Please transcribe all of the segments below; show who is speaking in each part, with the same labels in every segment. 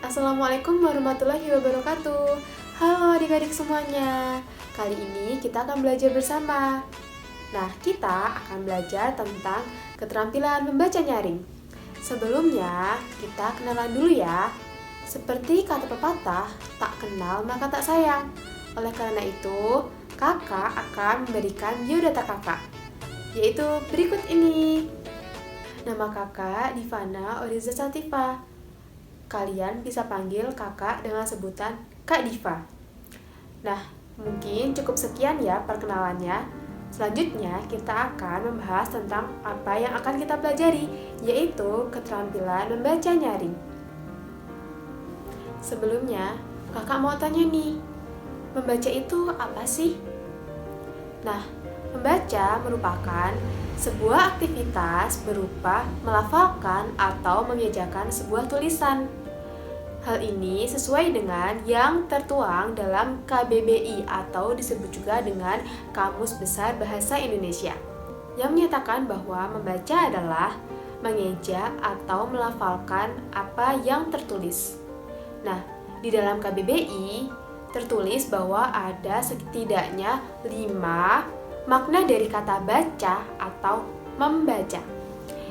Speaker 1: Assalamualaikum warahmatullahi wabarakatuh. Halo adik-adik semuanya. Kali ini kita akan belajar bersama. Nah, kita akan belajar tentang keterampilan membaca nyaring. Sebelumnya, kita kenalan dulu ya. Seperti kata pepatah, tak kenal maka tak sayang. Oleh karena itu, kakak akan memberikan biodata kakak, yaitu berikut ini. Nama kakak Divana Oriza Sativa. Kalian bisa panggil kakak dengan sebutan Kak Diva. Nah, mungkin cukup sekian ya perkenalannya. Selanjutnya kita akan membahas tentang apa yang akan kita pelajari, yaitu keterampilan membaca nyaring. Sebelumnya, kakak mau tanya nih, membaca itu apa sih? Nah, membaca merupakan sebuah aktivitas berupa melafalkan atau mengejakan sebuah tulisan. Hal ini sesuai dengan yang tertuang dalam KBBI atau disebut juga dengan Kamus Besar Bahasa Indonesia, yang menyatakan bahwa membaca adalah mengeja atau melafalkan apa yang tertulis. Nah, di dalam KBBI tertulis bahwa ada setidaknya 5 makna dari kata baca atau membaca.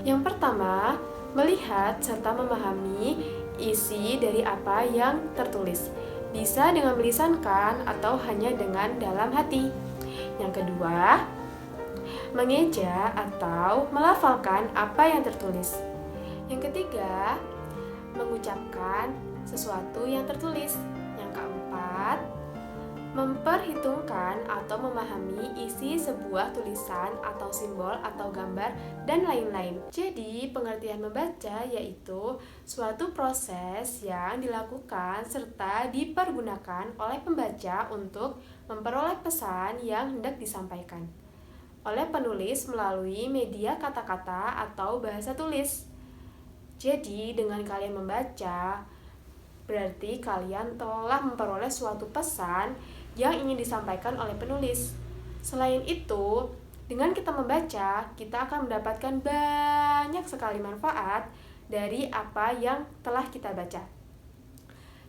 Speaker 1: Yang pertama, melihat serta memahami isi dari apa yang tertulis, bisa dengan melisankan atau hanya dengan dalam hati. Yang kedua, mengeja atau melafalkan apa yang tertulis. Yang ketiga, mengucapkan sesuatu yang tertulis. Yang keempat, memperhitungkan atau memahami isi sebuah tulisan atau simbol atau gambar dan lain-lain. Jadi, pengertian membaca yaitu suatu proses yang dilakukan serta dipergunakan oleh pembaca untuk memperoleh pesan yang hendak disampaikan oleh penulis melalui media kata-kata atau bahasa tulis. Jadi, dengan kalian membaca, berarti kalian telah memperoleh suatu pesan yang ingin disampaikan oleh penulis. Selain itu, dengan kita membaca, kita akan mendapatkan banyak sekali manfaat dari apa yang telah kita baca.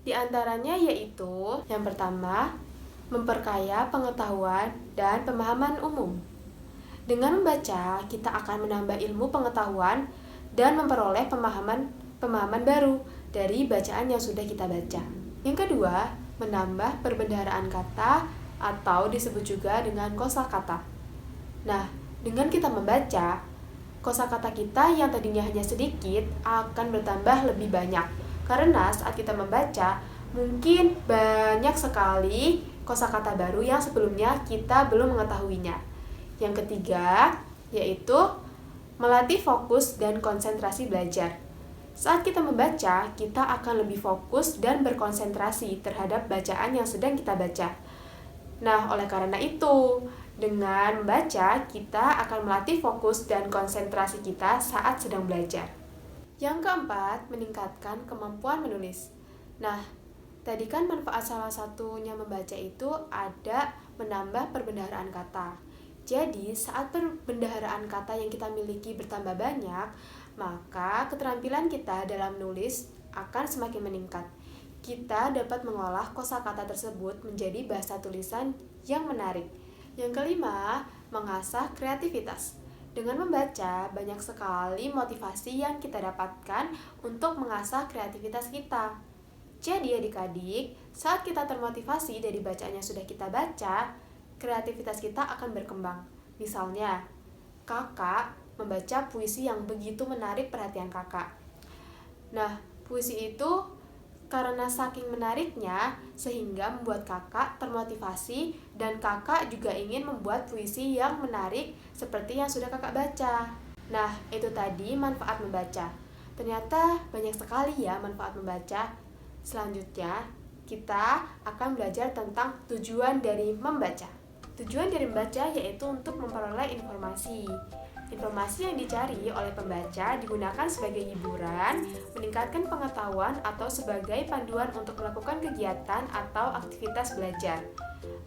Speaker 1: Di antaranya yaitu, yang pertama, memperkaya pengetahuan dan pemahaman umum. Dengan membaca, kita akan menambah ilmu pengetahuan dan memperoleh pemahaman baru dari bacaan yang sudah kita baca. Yang kedua, menambah perbendaharaan kata atau disebut juga dengan kosakata. Nah, dengan kita membaca, kosakata kita yang tadinya hanya sedikit akan bertambah lebih banyak. Karena saat kita membaca, mungkin banyak sekali kosakata baru yang sebelumnya kita belum mengetahuinya. Yang ketiga, yaitu melatih fokus dan konsentrasi belajar. Saat kita membaca, kita akan lebih fokus dan berkonsentrasi terhadap bacaan yang sedang kita baca. Nah, oleh karena itu, dengan membaca, kita akan melatih fokus dan konsentrasi kita saat sedang belajar. Yang keempat, meningkatkan kemampuan menulis. Nah, tadi kan manfaat salah satunya membaca itu ada menambah perbendaharaan kata. Jadi, saat perbendaharaan kata yang kita miliki bertambah banyak, maka keterampilan kita dalam menulis akan semakin meningkat. Kita dapat mengolah kosakata tersebut menjadi bahasa tulisan yang menarik. Yang kelima, mengasah kreativitas. Dengan membaca, banyak sekali motivasi yang kita dapatkan untuk mengasah kreativitas kita. Jadi adik-adik, saat kita termotivasi dari bacaan yang sudah kita baca, kreativitas kita akan berkembang. Misalnya, kakak membaca puisi yang begitu menarik perhatian kakak. Nah, puisi itu karena saking menariknya sehingga membuat kakak termotivasi dan kakak juga ingin membuat puisi yang menarik seperti yang sudah kakak baca. Nah, itu tadi manfaat membaca. Ternyata banyak sekali ya manfaat membaca. Selanjutnya, kita akan belajar tentang tujuan dari membaca. Tujuan dari membaca yaitu untuk memperoleh informasi. Informasi yang dicari oleh pembaca digunakan sebagai hiburan, meningkatkan pengetahuan, atau sebagai panduan untuk melakukan kegiatan atau aktivitas belajar.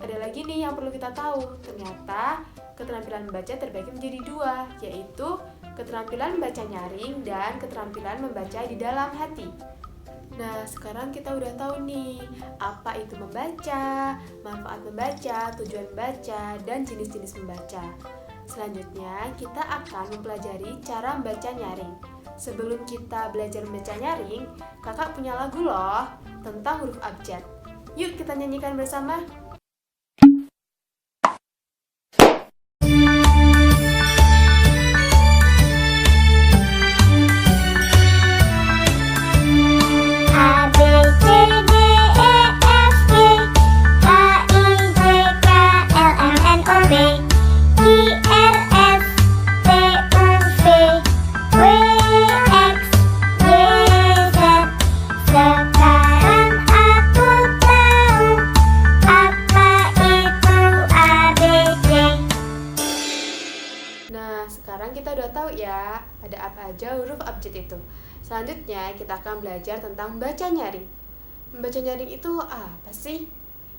Speaker 1: Ada lagi nih yang perlu kita tahu, ternyata keterampilan membaca terbagi menjadi 2, yaitu keterampilan membaca nyaring dan keterampilan membaca di dalam hati. Nah, sekarang kita udah tahu nih, apa itu membaca, manfaat membaca, tujuan membaca, dan jenis-jenis membaca. Selanjutnya, kita akan mempelajari cara membaca nyaring. Sebelum kita belajar membaca nyaring, kakak punya lagu loh tentang huruf abjad. Yuk kita nyanyikan bersama. Nah, sekarang kita udah tahu ya, ada apa aja huruf abjad itu. Selanjutnya, kita akan belajar tentang membaca nyaring. Membaca nyaring itu apa sih?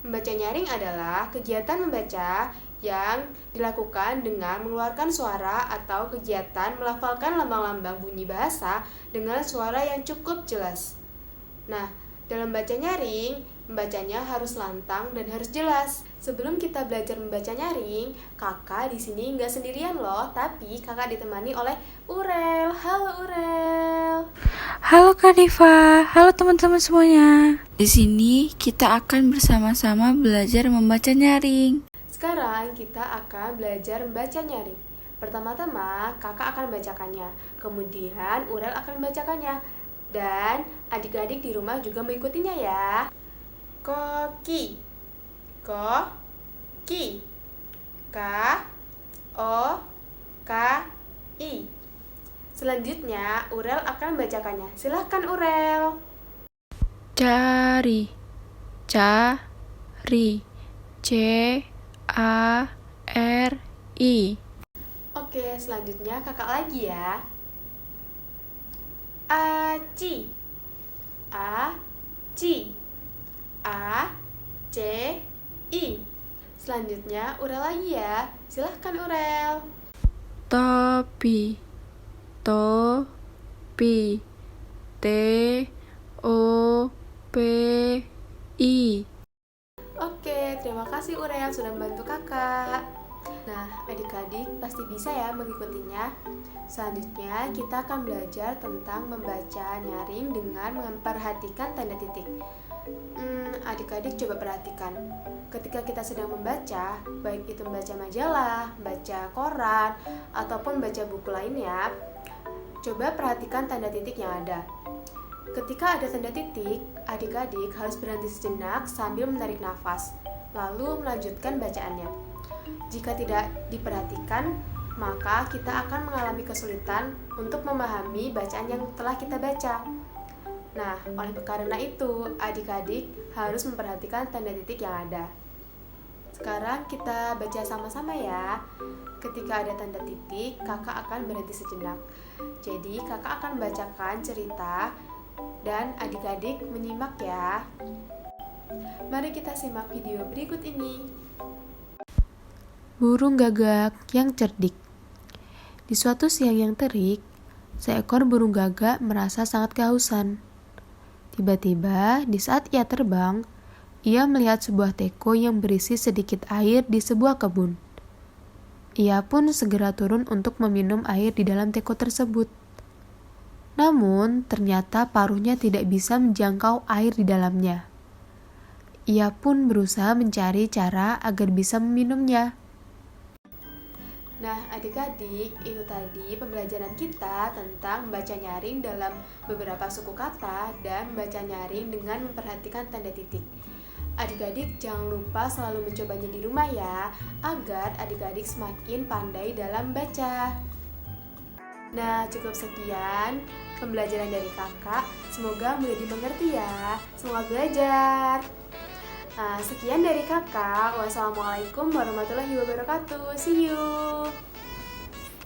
Speaker 1: Membaca nyaring adalah kegiatan membaca yang dilakukan dengan mengeluarkan suara atau kegiatan melafalkan lambang-lambang bunyi bahasa dengan suara yang cukup jelas. Nah, dalam baca nyaring, membacanya harus lantang dan harus jelas. Sebelum kita belajar membaca nyaring, kakak di sini nggak sendirian loh, tapi kakak ditemani oleh Urel. Halo Urel.
Speaker 2: Halo Kak Diva, halo teman-teman semuanya. Di sini kita akan bersama-sama belajar membaca nyaring.
Speaker 1: Sekarang kita akan belajar membaca nyaring. Pertama-tama, kakak akan membacakannya. Kemudian Urel akan membacakannya. Dan adik-adik di rumah juga mengikutinya ya. Koki, koki, K-O-K-I. Selanjutnya Urel akan membacakannya. Silahkan Urel.
Speaker 2: Cari, cari, C-A-R-I.
Speaker 1: Oke, selanjutnya kakak lagi ya. Aci, A-C, A-C-I. Selanjutnya Urel lagi ya. Silahkan Urel.
Speaker 2: Topi, topi, T-O-P-I.
Speaker 1: Oke, terima kasih Urel sudah membantu kakak. Nah, adik-adik pasti bisa ya mengikutinya. Selanjutnya, kita akan belajar tentang membaca nyaring dengan memperhatikan tanda titik. Adik-adik coba perhatikan. Ketika kita sedang membaca, baik itu membaca majalah, baca koran, ataupun baca buku lainnya, coba perhatikan tanda titik yang ada. Ketika ada tanda titik, adik-adik harus berhenti sejenak sambil menarik nafas, lalu melanjutkan bacaannya. Jika tidak diperhatikan, maka kita akan mengalami kesulitan untuk memahami bacaan yang telah kita baca. Nah, oleh karena itu, adik-adik harus memperhatikan tanda titik yang ada. Sekarang kita baca sama-sama ya. Ketika ada tanda titik, kakak akan berhenti sejenak. Jadi, kakak akan membacakan cerita dan adik-adik menyimak ya. Mari kita simak video berikut ini.
Speaker 3: Burung gagak yang cerdik. Di suatu siang yang terik, seekor burung gagak merasa sangat kehausan. Tiba-tiba, di saat ia terbang, ia melihat sebuah teko yang berisi sedikit air di sebuah kebun. Ia pun segera turun untuk meminum air di dalam teko tersebut. Namun, ternyata paruhnya tidak bisa menjangkau air di dalamnya. Ia pun berusaha mencari cara agar bisa meminumnya.
Speaker 1: Nah, adik-adik, itu tadi pembelajaran kita tentang membaca nyaring dalam beberapa suku kata dan membaca nyaring dengan memperhatikan tanda titik. Adik-adik jangan lupa selalu mencobanya di rumah ya, agar adik-adik semakin pandai dalam baca. Nah, cukup sekian pembelajaran dari kakak. Semoga mudah dimengerti ya. Semangat belajar. Nah, sekian dari kakak. Wassalamualaikum warahmatullahi wabarakatuh. See you.